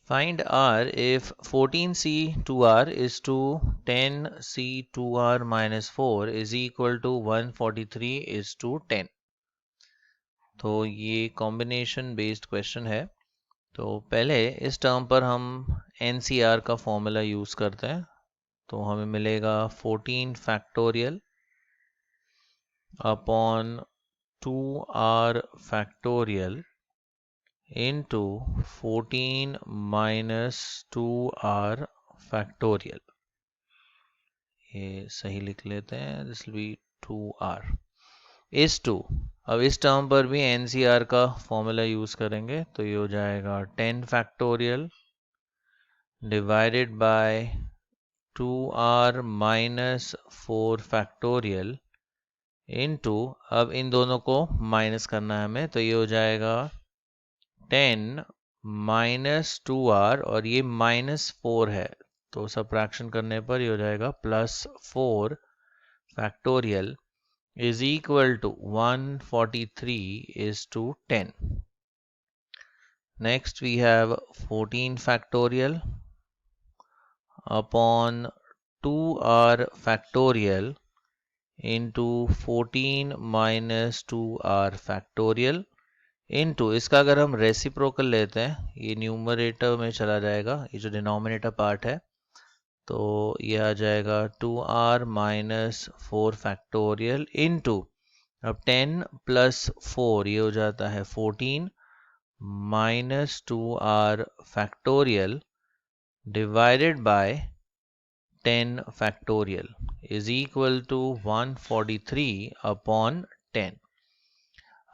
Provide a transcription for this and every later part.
Find R if 14C2R is to 10C2R minus 4 is equal to 143 is to 10. तो ये combination based question है। तो पहले इस टर्म पर हम NCR का फॉर्मूला यूज़ करते हैं। तो हमें मिलेगा 14 factorial upon 2R factorial into 14 minus 2R factorial। ये सही लिख लेते हैं, this will be 2R is two. अब इस टर्म पर भी NCR का फॉर्मूला यूज़ करेंगे, तो ये हो जाएगा 10 factorial divided bye 2R minus 4 factorial into, अब इन दोनों को माइनस करना है हमें, तो ये हो जाएगा 10 माइनस 2R और ये माइनस 4 है, तो सबट्रैक्शन करने पर ये हो जाएगा plus 4 factorial is equal to 143 is to 10. Next we have 14 factorial upon 2R factorial into 14 minus 2R factorial into, इसका अगर हम रेसिप्रोकल लेते हैं ये न्यूमरेटर में चला जाएगा, ये जो डिनोमिनेटर पार्ट है, तो ये आ जाएगा 2R माइनस 4 फैक्टोरियल इनटू, अब 10 प्लस 4 ये हो जाता है 14 minus 2R factorial divided by 10 factorial is equal to 143 upon 10।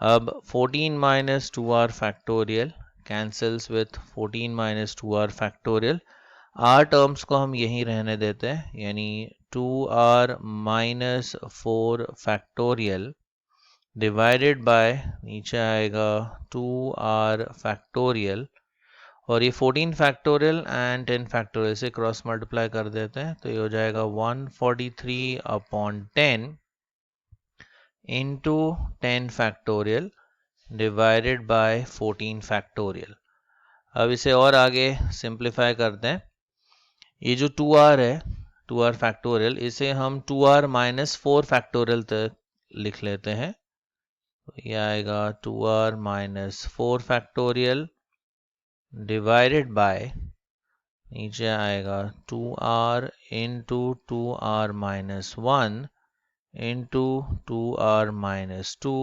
अब 14 minus 2R factorial cancels with 14 minus 2R factorial. R terms को हम यहीं रहने देते हैं, यानी 2R minus 4 factorial divided bye, नीचे आएगा 2R फैक्टोरियल, और ये 14 फैक्टोरियल एंड 10 फैक्टोरियल से क्रॉस मल्टीप्लाई कर देते हैं, तो ये हो जाएगा 143 upon 10 into 10 factorial divided bye 14 factorial. अब इसे और आगे सिंप्लीफाई करते हैं। ये जो 2R है, 2R फैक्टोरियल, इसे हम 2R माइनस 4 फैक्टोरियल तक लिख लेते हैं, तो ये आएगा 2R minus 4 factorial divided bye, नीचे आएगा 2R into 2R minus 1 into 2R minus 2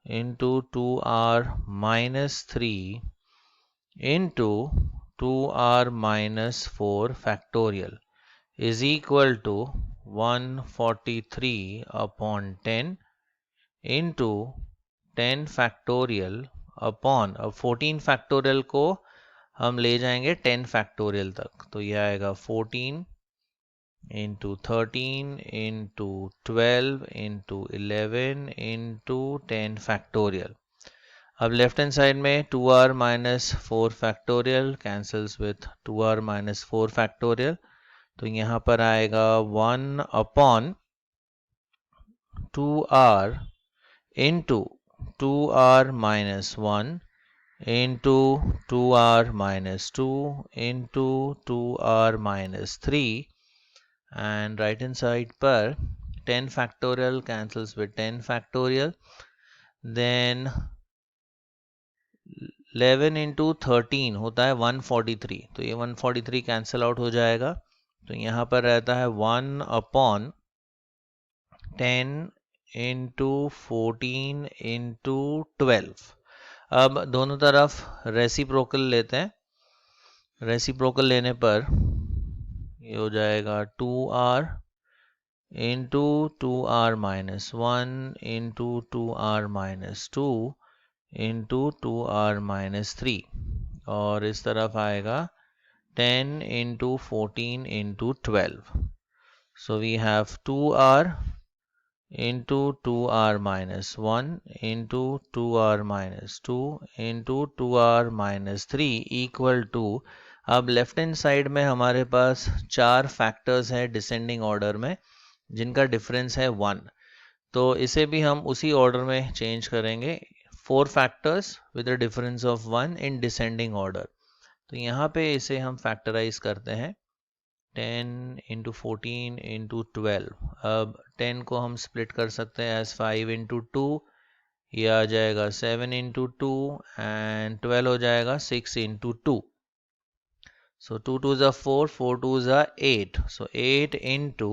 into 2R minus 3 into 2R minus 4 factorial is equal to 143 upon 10 into 10 factorial upon, अब 14 factorial को हम ले जाएंगे 10 factorial तक, तो यह आएगा 14 into 13 into 12 into 11 into 10 factorial। अब लेफ्ट हैंड साइड में 2R minus 4 factorial cancels with 2R minus 4 factorial, तो यहाँ पर आएगा 1 upon 2R into 2R minus 1 into 2R minus 2 into 2R minus 3, and right hand side पर 10 factorial cancels with 10 factorial, then 11 into 13 होता है 143, तो ये 143 कैंसिल आउट हो जाएगा, तो यहाँ पर रहता है 1 अपॉन 10 इंटू 14 इंटू 12। अब दोनों तरफ रेसिप्रोकल लेते हैं, रेसिप्रोकल लेने पर ये हो जाएगा 2R into 2R minus 1 into 2R minus 2 into 2R minus 3, और इस तरफ आएगा 10 into 14 into 12। So we have 2R into 2R minus 1 into 2R minus 2 into 2R minus 3 इक्वल टू, अब लेफ्ट हैंड साइड में हमारे पास 4 फैक्टर्स हैं डिसेंडिंग ऑर्डर में जिनका डिफरेंस है 1, तो इसे भी हम उसी ऑर्डर में चेंज करेंगे, 4 factors with a difference of 1 in descending order। तो यहाँ पे इसे हम फैक्टराइज करते हैं 10 इंटू 14 इंटू 12। अब 10 को हम स्प्लिट कर सकते हैं एज 5 इंटू 2, ये आ जाएगा 7 इंटू 2 एंड 12 हो जाएगा 6 into 2। So 2 2s are 4, 4 2s are 8. So 8 into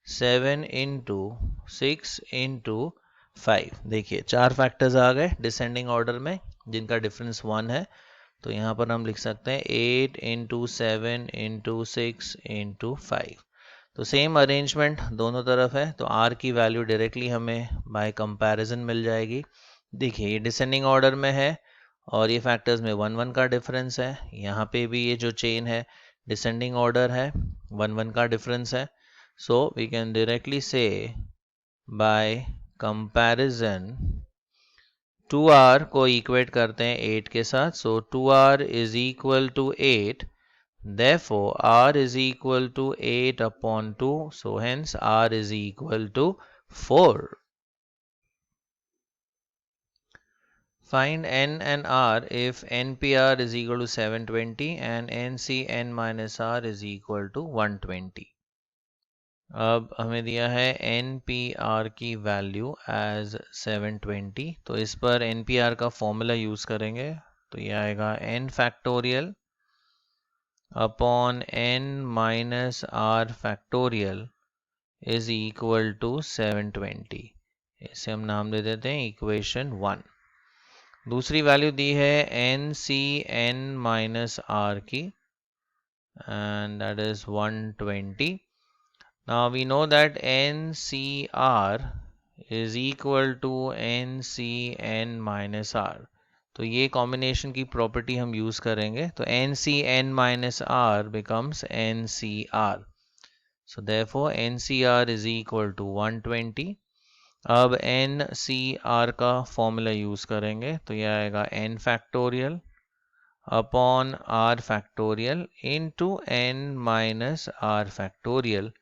7 into 6 into 5। देखिए चार फैक्टर्स आ गए डिसेंडिंग ऑर्डर में जिनका डिफरेंस 1 है। तो यहाँ पर हम लिख सकते हैं 8 इंटू 7 इंटू 6 इंटू 5। तो सेम अरेंजमेंट दोनों तरफ है, तो r की वैल्यू डायरेक्टली हमें बाय कंपैरिजन मिल जाएगी। देखिए ये डिसेंडिंग ऑर्डर में है और ये फैक्टर्स में 1 1 का डिफरेंस है। यहाँ पे भी ये जो चेन है डिसेंडिंग ऑर्डर है, 1 1 का डिफरेंस है। So we can directly say by comparison 2r को इक्वेट करते हैं 8 के साथ। So 2r is equal to 8, therefore r is equal to 8 upon 2, so hence r is equal to 4. Find n and r if npr is equal to 720 and ncn minus r is equal to 120. अब हमें दिया है npr की value as 720, तो इस पर npr का formula use करेंगे। तो ये आएगा n factorial upon n minus r factorial is equal to 720। इसे हम नाम दे देते हैं इक्वेशन 1। दूसरी वैल्यू दी है N C N minus R की and that is 120। Now we know that N C R is equal to N C N minus R. तो ये कॉम्बिनेशन की प्रॉपर्टी हम यूज़ करेंगे। तो N C N minus R becomes N C R. So therefore N C R is equal to 120। अब N C R का formula use करेंगे, तो यह आएगा N factorial upon R factorial into N minus R factorial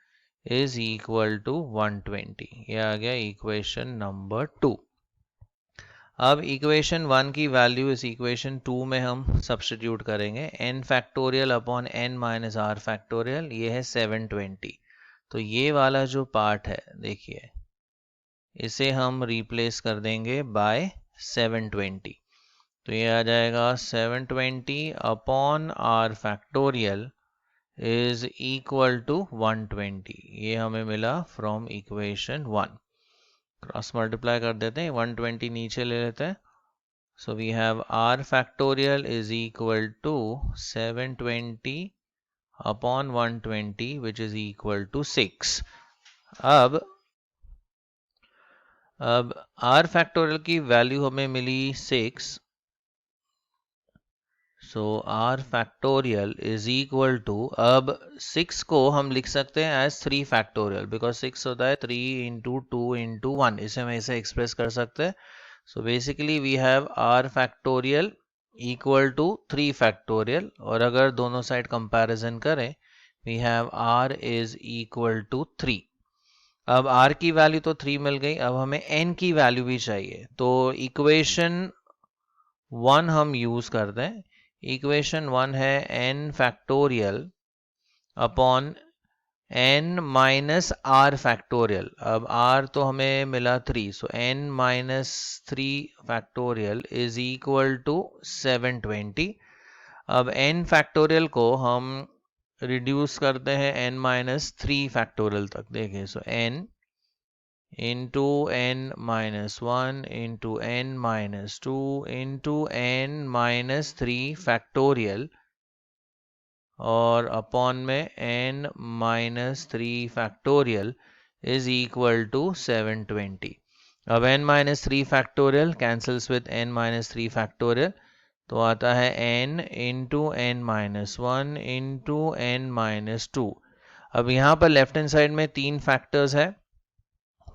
is equal to 120। यह आ गया equation number 2। अब equation 1 की वैल्यू इस इक्वेशन 2 में हम सब्स्टिट्यूट करेंगे। N factorial upon N minus R factorial ये है 720। तो ये वाला जो पार्ट है देखिए इसे हम रिप्लेस कर देंगे बाय 720। तो ये आ जाएगा 720 upon R factorial is equal to 120। ये हमें मिला फ्रॉम इक्वेशन 1। क्रॉस मल्टीप्लाई कर देते हैं, 120 नीचे ले लेते हैं। So we have R factorial is equal to 720 upon 120 which is equal to 6। अब r फैक्टोरियल की वैल्यू हमें मिली 6। So r factorial is equal to, अब 6 को हम लिख सकते हैं एज 3 फैक्टोरियल बिकॉज 6 होता है 3 इंटू 2 इंटू 1। इसे हम ऐसे एक्सप्रेस कर सकते हैं। सो basically we have r factorial equal to 3 factorial, और अगर दोनों साइड कंपैरिजन करें we have r is equal to 3। अब r की वैल्यू तो 3 मिल गई, अब हमें n की वैल्यू भी चाहिए। तो इक्वेशन 1 हम यूज करते हैं। इक्वेशन 1 है n factorial upon n minus r factorial. अब r तो हमें मिला 3, so n minus 3 factorial is equal to 720। अब n फैक्टोरियल को हम रिड्यूस करते हैं n माइनस 3 फैक्टोरियल तक। देखिए so n into n minus 1 into n minus 2 into n minus 3 factorial और अपॉन में n minus 3 factorial is equal to 720। अब n minus 3 factorial cancels with n minus 3 factorial, तो आता है n into n minus 1 into n minus 2। अब यहाँ पर left hand side में 3 फैक्टर्स है,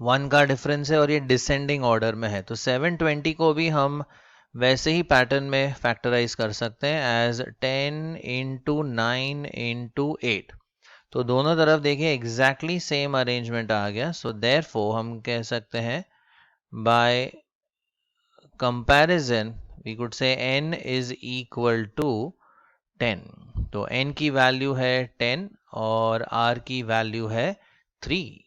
1 का डिफरेंस है और ये डिसेंडिंग ऑर्डर में है। तो 720 को भी हम वैसे ही पैटर्न में फैक्टराइज कर सकते हैं एज 10 इंटू 9 इंटू 8। तो दोनों तरफ देखिए एग्जैक्टली सेम अरेंजमेंट आ गया। सो देयरफॉर हम कह सकते हैं by comparison we could say n is equal to 10। तो n की वैल्यू है 10 और r की वैल्यू है 3।